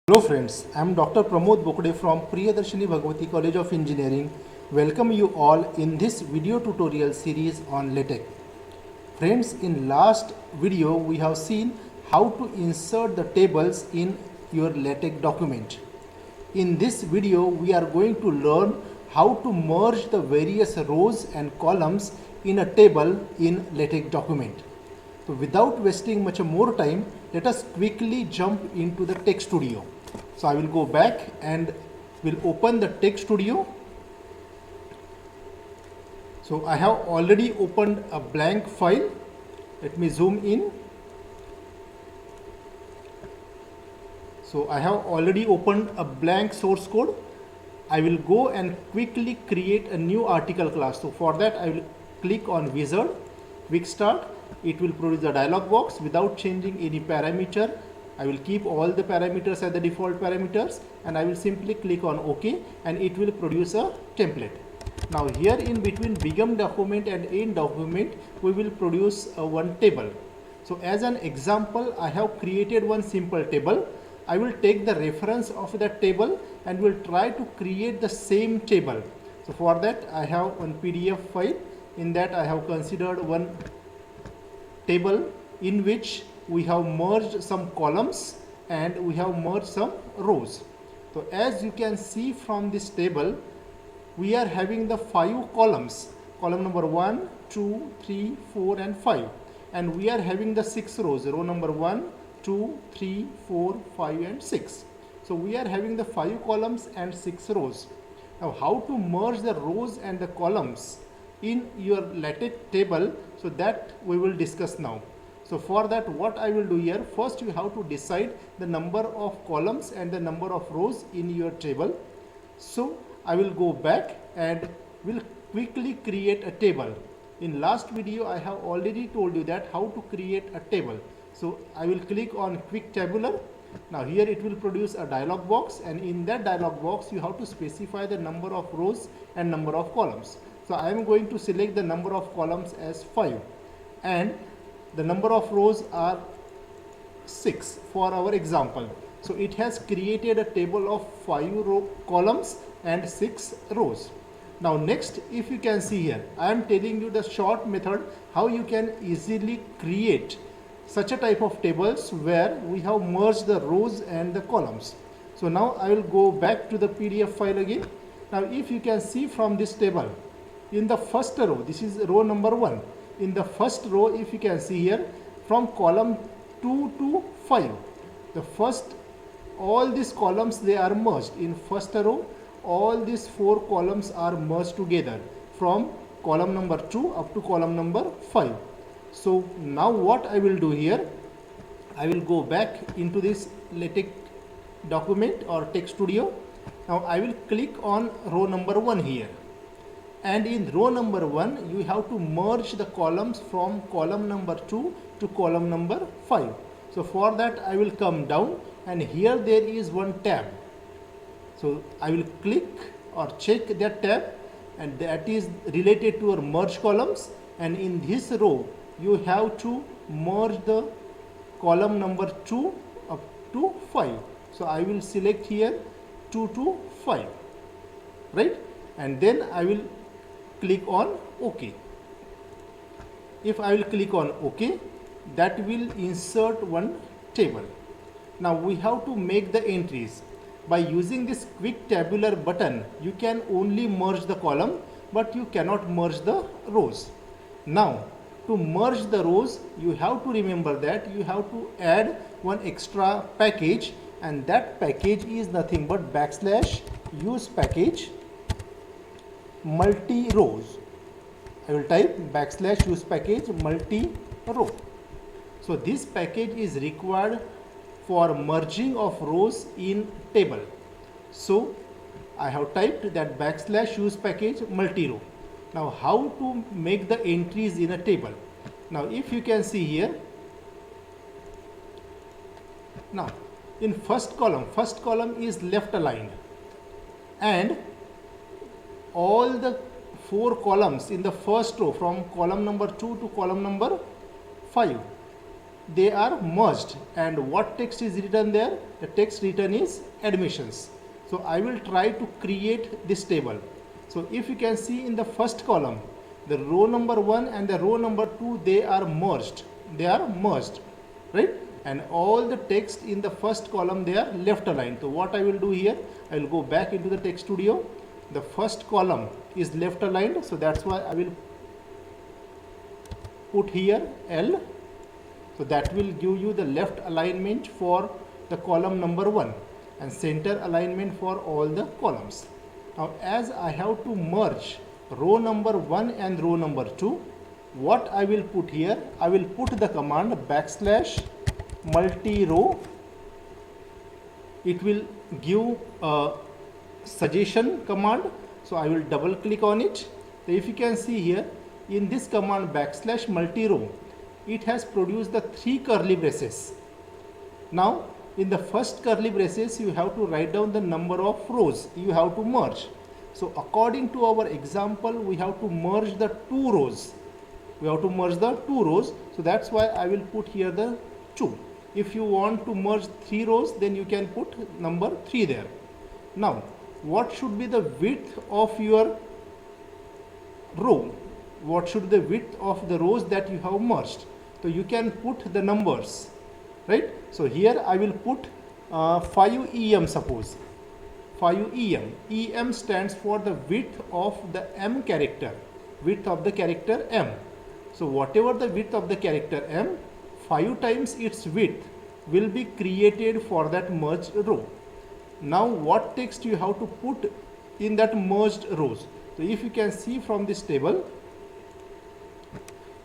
Hello friends, I am Dr. Pramod Bokde from Priyadarshini Bhagwati College of Engineering. Welcome you all in this video tutorial series on LaTeX. Friends, in last video we have seen how to insert the tables in your LaTeX document. In this video we are going to learn how to merge the various rows and columns in a table in LaTeX document. So without wasting much more time, let us quickly jump into the Text Studio. So I will go back and will open the Text Studio. So I have already opened a blank file. Let me zoom in. So I have already opened a blank source code. I will go and quickly create a new article class. So for that I will click on Wizard, Quick Start. It will produce a dialog box without changing any parameter. I will keep all the parameters as the default parameters and I will simply click on OK and it will produce a template. Now here in between begin document and end document we will produce one table. So as an example I have created one simple table. I will take the reference of that table and will try to create the same table. So for that I have one PDF file. In that I have considered one table in which we have merged some columns and we have merged some rows. So as you can see from this table, we are having the 5 columns, column number 1, 2, 3, 4 and 5, and we are having the 6 rows, row number 1, 2, 3, 4, 5 and 6. So we are having the 5 columns and 6 rows. Now how to merge the rows and the columns in your LaTeX table, so that we will discuss now. So for that what I will do here, first you have to decide the number of columns and the number of rows in your table. So I will go back and will quickly create a table. In last video I have already told you that how to create a table. So I will click on Quick Tabular. Now here it will produce a dialog box and in that dialog box you have to specify the number of rows and number of columns. So I am going to select the number of columns as 5 and the number of rows are 6 for our example. So it has created a table of 5 columns and 6 rows. Now next, if you can see here, I am telling you the short method how you can easily create such a type of tables where we have merged the rows and the columns. So now I will go back to the PDF file again. Now if you can see from this table, in the first row, this is row number 1. In the first row, if you can see here, from column 2 to 5, the first, all these columns they are merged. In first row, all these 4 columns are merged together from column number 2 up to column number 5. So now what I will do here, I will go back into this LaTeX document or Text Studio. Now I will click on row number 1 here. And in row number 1 you have to merge the columns from column number 2 to column number 5. So for that I will come down and here there is one tab. So I will click or check that tab and that is related to our merge columns, and in this row you have to merge the column number 2 up to 5. So I will select here 2 to 5, right, and then I will click on OK. If I will click on OK, that will insert one table. Now we have to make the entries. By using this Quick Tabular button, you can only merge the column, but you cannot merge the rows. Now to merge the rows, you have to remember that you have to add one extra package, and that package is nothing but /use package multi rows. I will type /use package multi row. So this package is required for merging of rows in table. So I have typed that /use package multi row. Now how to make the entries in a table? Now if you can see here, now in first column is left aligned, and all the 4 columns in the first row from column number 2 to column number 5, they are merged. And what text is written there? The text written is admissions. So I will try to create this table. So if you can see in the first column, the row number 1 and the row number 2, they are merged. They are merged, right? And all the text in the first column, they are left aligned. So what I will do here, I will go back into the text studio. The first column is left aligned, so that's why I will put here L. So that will give you the left alignment for the column number 1 and center alignment for all the columns. Now as I have to merge row number 1 and row number 2, what I will put here, I will put the command / multi-row. It will give a suggestion command, so I will double click on it. So if you can see here, in this command / multi-row, it has produced the 3 curly braces. Now in the first curly braces, you have to write down the number of rows you have to merge. So according to our example, we have to merge the 2 rows. So that's why I will put here the 2. If you want to merge 3 rows, then you can put number 3 there. Now what should be the width of your row? What should be the width of the rows that you have merged? So you can put the numbers, right? So here I will put 5 EM, suppose 5 EM. EM stands for the width of the M character, width of the character M. So whatever the width of the character M, 5 times its width will be created for that merged row. Now what text you have to put in that merged rows? So if you can see from this table,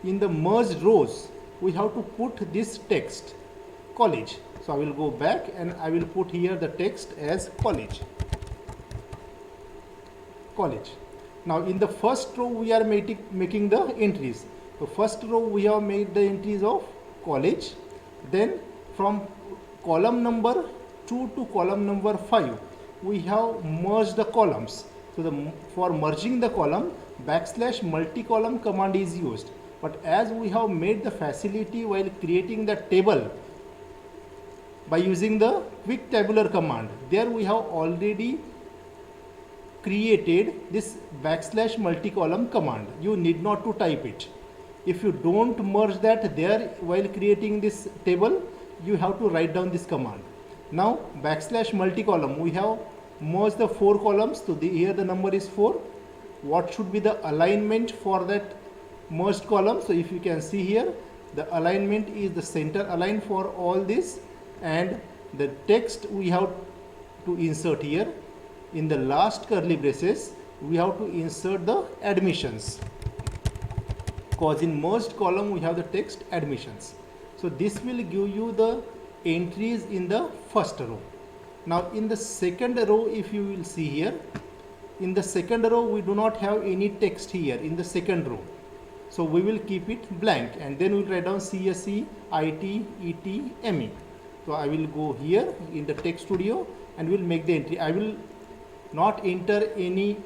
in the merged rows, we have to put this text, college. So I will go back and I will put here the text as college. Now in the first row, we are making the entries. So first row, we have made the entries of college. Then from column number 2 to column number 5, we have merged the columns. So for merging the column, / multi-column command is used. But as we have made the facility while creating the table by using the quick tabular command, there we have already created this / multi-column command. You need not to type it. If you don't merge that there while creating this table, you have to write down this command. Now / multi-column, we have merged the 4 columns. So here the number is 4. What should be the alignment for that merged column? So if you can see here, the alignment is the center align for all this, and the text we have to insert here. In the last curly braces, we have to insert the admissions, because in merged column we have the text admissions. So this will give you the entries in the first row. Now in the second row, if you will see here, in the second row we do not have any text here in the second row. So we will keep it blank, and then we will write down CSE, IT, ET, ME. So I will go here in the text studio and will make the entry. I will not enter any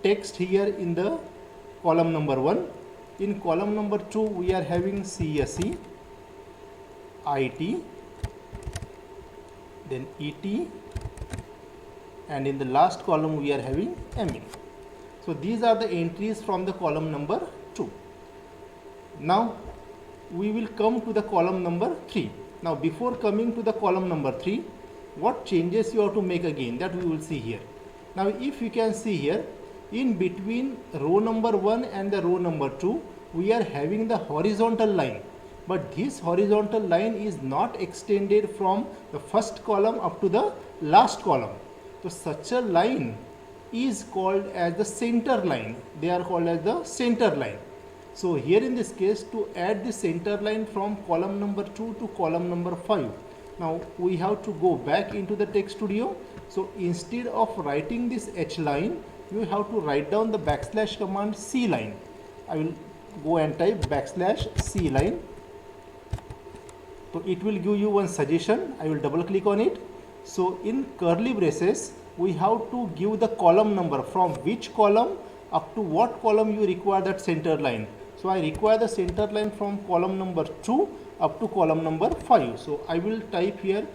text here in the column number 1. In column number 2, we are having CSE, IT, then ET, and in the last column we are having ME. So these are the entries from the column number 2. Now we will come to the column number 3. Now before coming to the column number 3, what changes you have to make again, that we will see here. Now if you can see here, in between row number 1 and the row number 2, we are having the horizontal line, but this horizontal line is not extended from the first column up to the last column. So such a line is called as the center line. They are called as the center line. So here in this case, to add the center line from column number 2 to column number 5, now we have to go back into the text studio. So instead of writing this H line, you have to write down the / command C line. I will go and type /C line. So it will give you one suggestion. I will double click on it. So in curly braces, we have to give the column number, from which column up to what column you require that center line. So I require the center line from column number 2 up to column number 5. So I will type here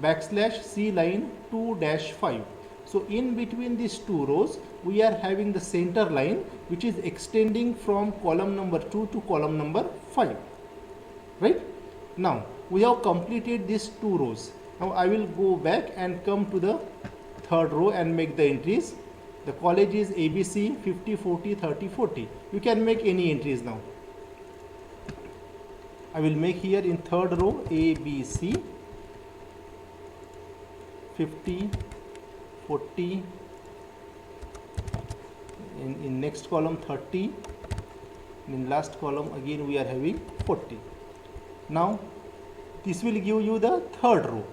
backslash C line 2-5. So in between these two rows, we are having the center line which is extending from column number 2 to column number 5. Right? Now we have completed these two rows. Now I will go back and come to the third row and make the entries. The college is ABC 50, 40, 30, 40. You can make any entries now. I will make here in third row ABC 50, 40, in next column 30, in last column again we are having 40. Now this will give you the third row.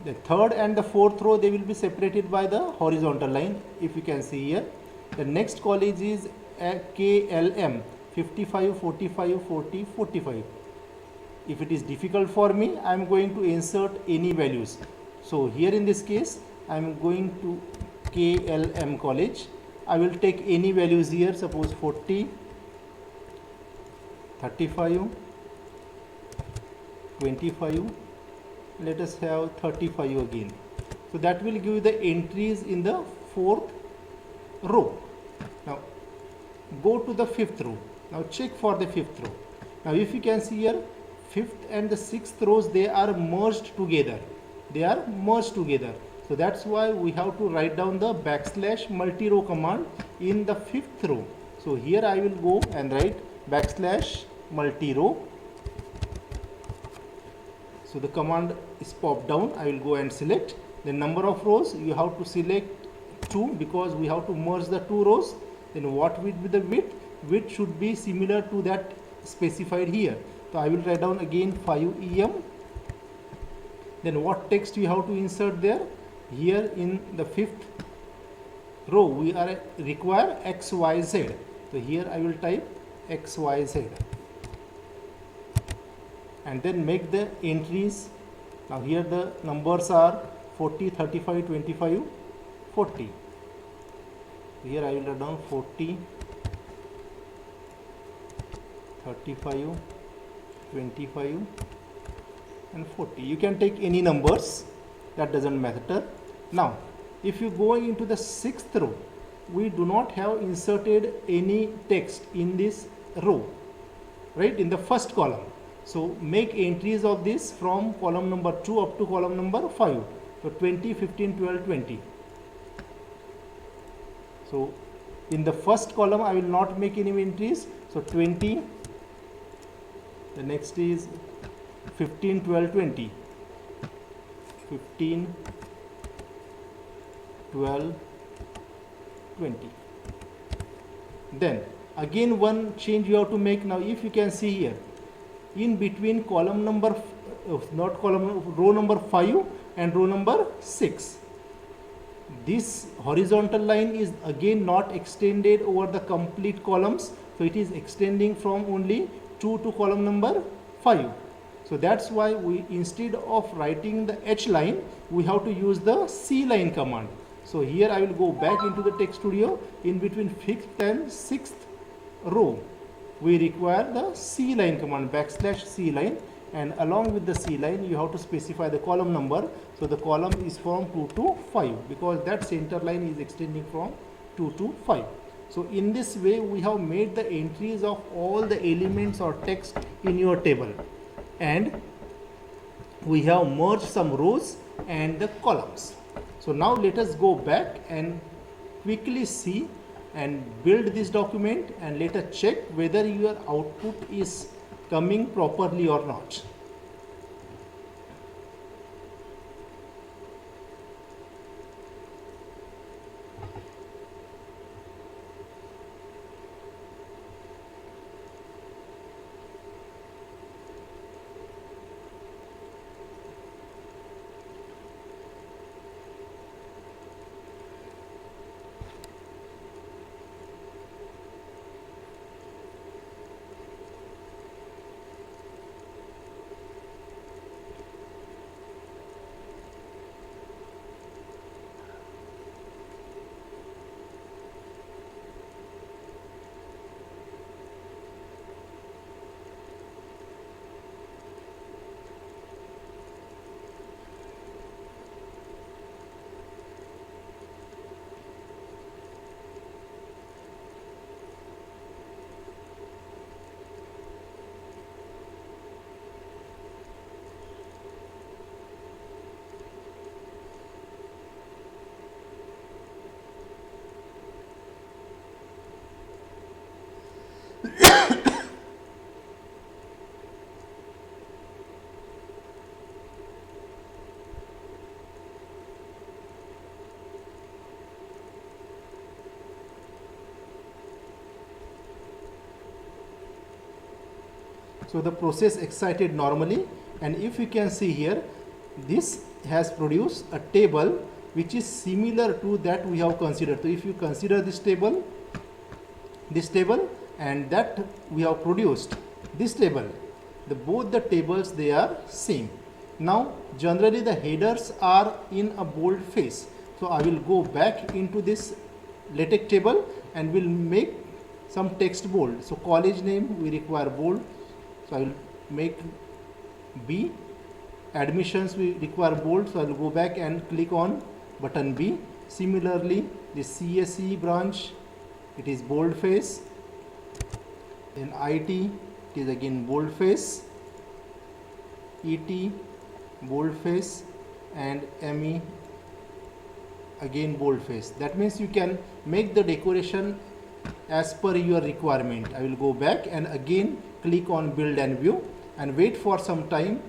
The third and the fourth row, they will be separated by the horizontal line. If you can see here, the next college is KLM 55, 45, 40, 45. If it is difficult for me, I am going to insert any values. So here in this case, I am going to KLM college. I will take any values here, suppose 40, 35, 25, let us have 35 again. So that will give you the entries in the fourth row. Now go to the fifth row. Now check for the fifth row. Now if you can see here, fifth and the sixth rows, they are merged together. They are merged together. So that's why we have to write down the backslash multi-row command in the fifth row. So here I will go and write backslash multi-row. So the command is popped down. I will go and select the number of rows. You have to select 2 because we have to merge the two rows. Then what will be the width? Width should be similar to that specified here. So I will write down again 5 EM. Then what text you have to insert there? Here in the fifth row we are require XYZ. So here I will type XYZ. And then make the entries. Now here the numbers are 40, 35, 25, 40. Here I will write down 40, 35, 25 and 40. You can take any numbers, that doesn't matter. Now if you go into the sixth row, we do not have inserted any text in this row, right, in the first column. So make entries of this from column number 2 up to column number 5. So 20, 15, 12, 20. So in the first column I will not make any entries. So 20, the next is 15, 12, 20. 15, 12, 20. Then again one change you have to make. Now if you can see here, in between column number row number 5 and row number 6, this horizontal line is again not extended over the complete columns. So it is extending from only 2 to column number 5. So that's why we, instead of writing the H line, we have to use the C line command. So here I will go back into the Text Studio. In between 5th and 6th row, we require the C line command, backslash C line, and along with the C line you have to specify the column number. So the column is from 2 to 5 because that center line is extending from 2 to 5. So in this way we have made the entries of all the elements or text in your table, and we have merged some rows and the columns. So now let us go back and quickly see and build this document, and let us check whether your output is coming properly or not. So the process excited normally, and if you can see here, this has produced a table which is similar to that we have considered. So if you consider this table and that we have produced this table, both the tables, they are same. Now generally the headers are in a bold face, so I will go back into this LaTeX table and will make some text bold. So college name we require bold, so I will make B. Admissions we require bold, so I will go back and click on button B. Similarly the CSE branch, it is bold face. Then IT, it is again bold face. ET bold face, and ME again bold face. That means you can make the decoration as per your requirement. I will go back and again click on build and view and wait for some time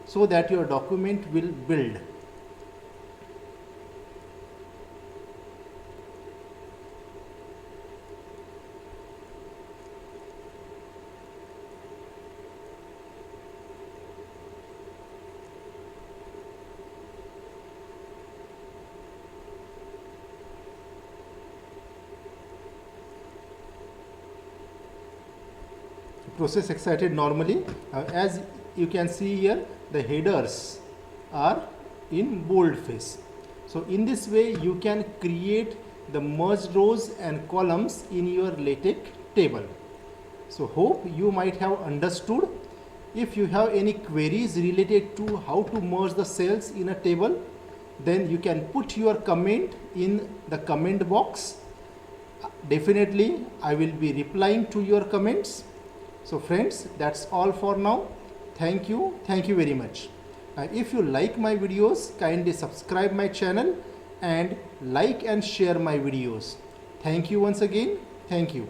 so that your document will build. Process excited normally. As you can see here, the headers are in bold face. So in this way you can create the merged rows and columns in your LaTeX table. So hope you might have understood. If you have any queries related to how to merge the cells in a table, then you can put your comment in the comment box. Definitely I will be replying to your comments. So friends, that's all for now. Thank you very much. If you like my videos, kindly subscribe my channel and like and share my videos. Thank you once again. Thank you.